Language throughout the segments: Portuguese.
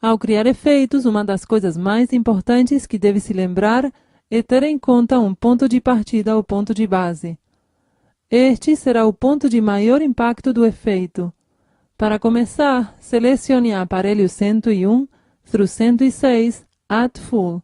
Ao criar efeitos, uma das coisas mais importantes que deve se lembrar é ter em conta um ponto de partida ou ponto de base. Este será o ponto de maior impacto do efeito. Para começar, selecione aparelho 101 through 106 at full.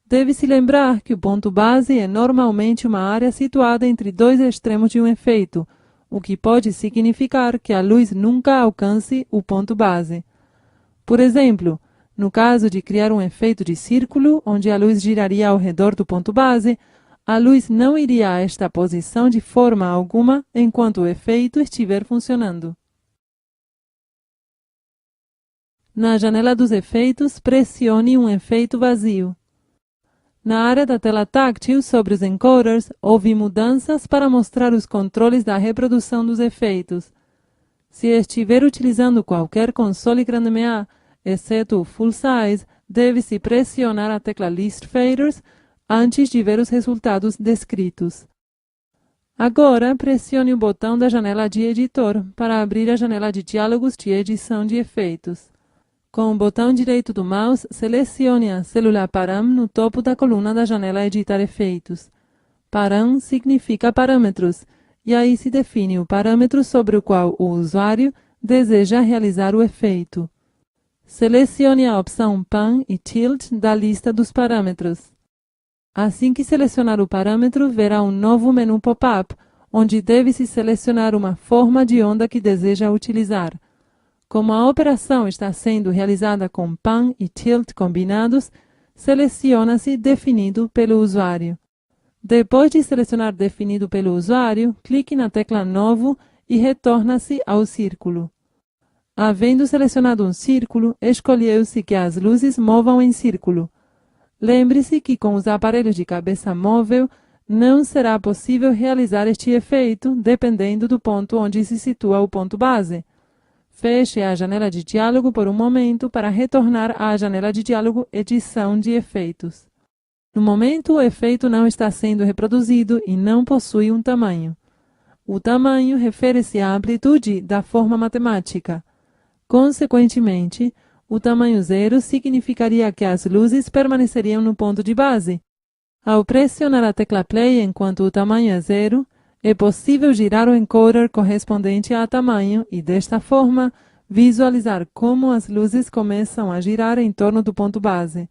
Deve-se lembrar que o ponto base é normalmente uma área situada entre dois extremos de um efeito, o que pode significar que a luz nunca alcance o ponto base. Por exemplo, no caso de criar um efeito de círculo, onde a luz giraria ao redor do ponto base, a luz não iria a esta posição de forma alguma enquanto o efeito estiver funcionando. Na janela dos efeitos, pressione um efeito vazio. Na área da tela táctil sobre os encoders, houve mudanças para mostrar os controles da reprodução dos efeitos. Se estiver utilizando qualquer console GrandeMA, exceto o Full Size, deve-se pressionar a tecla List Faders antes de ver os resultados descritos. Agora, pressione o botão da janela de editor para abrir a janela de diálogos de edição de efeitos. Com o botão direito do mouse, selecione a célula Param no topo da coluna da janela Editar efeitos. Param significa parâmetros, e aí se define o parâmetro sobre o qual o usuário deseja realizar o efeito. Selecione a opção Pan e Tilt da lista dos parâmetros. Assim que selecionar o parâmetro, verá um novo menu pop-up, onde deve-se selecionar uma forma de onda que deseja utilizar. Como a operação está sendo realizada com Pan e Tilt combinados, seleciona-se Definido pelo usuário. Depois de selecionar Definido pelo usuário, clique na tecla Novo e retorna-se ao círculo. Havendo selecionado um círculo, escolheu-se que as luzes movam em círculo. Lembre-se que com os aparelhos de cabeça móvel, não será possível realizar este efeito, dependendo do ponto onde se situa o ponto base. Feche a janela de diálogo por um momento para retornar à janela de diálogo Edição de efeitos. No momento, o efeito não está sendo reproduzido e não possui um tamanho. O tamanho refere-se à amplitude da forma matemática. Consequentemente, o tamanho 0 significaria que as luzes permaneceriam no ponto de base. Ao pressionar a tecla Play enquanto o tamanho é 0, é possível girar o encoder correspondente a tamanho e, desta forma, visualizar como as luzes começam a girar em torno do ponto base.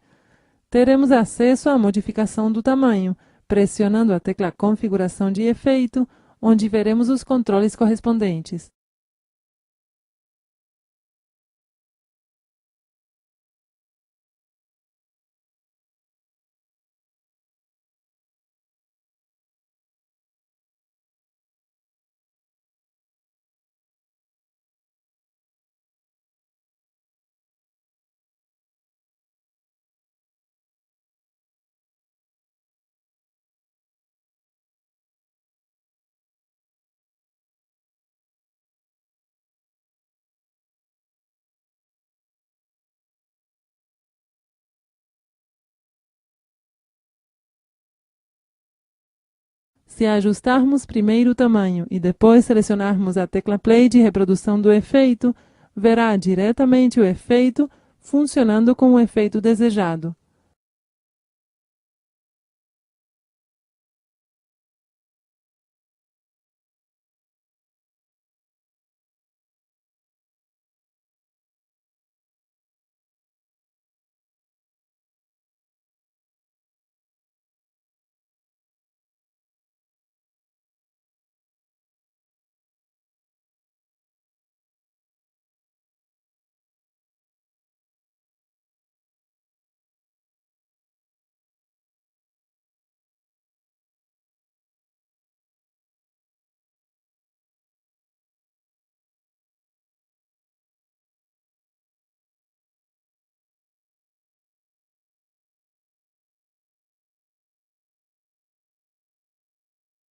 Teremos acesso à modificação do tamanho, pressionando a tecla Configuração de efeito, onde veremos os controles correspondentes. Se ajustarmos primeiro o tamanho e depois selecionarmos a tecla Play de reprodução do efeito, verá diretamente o efeito funcionando com o efeito desejado.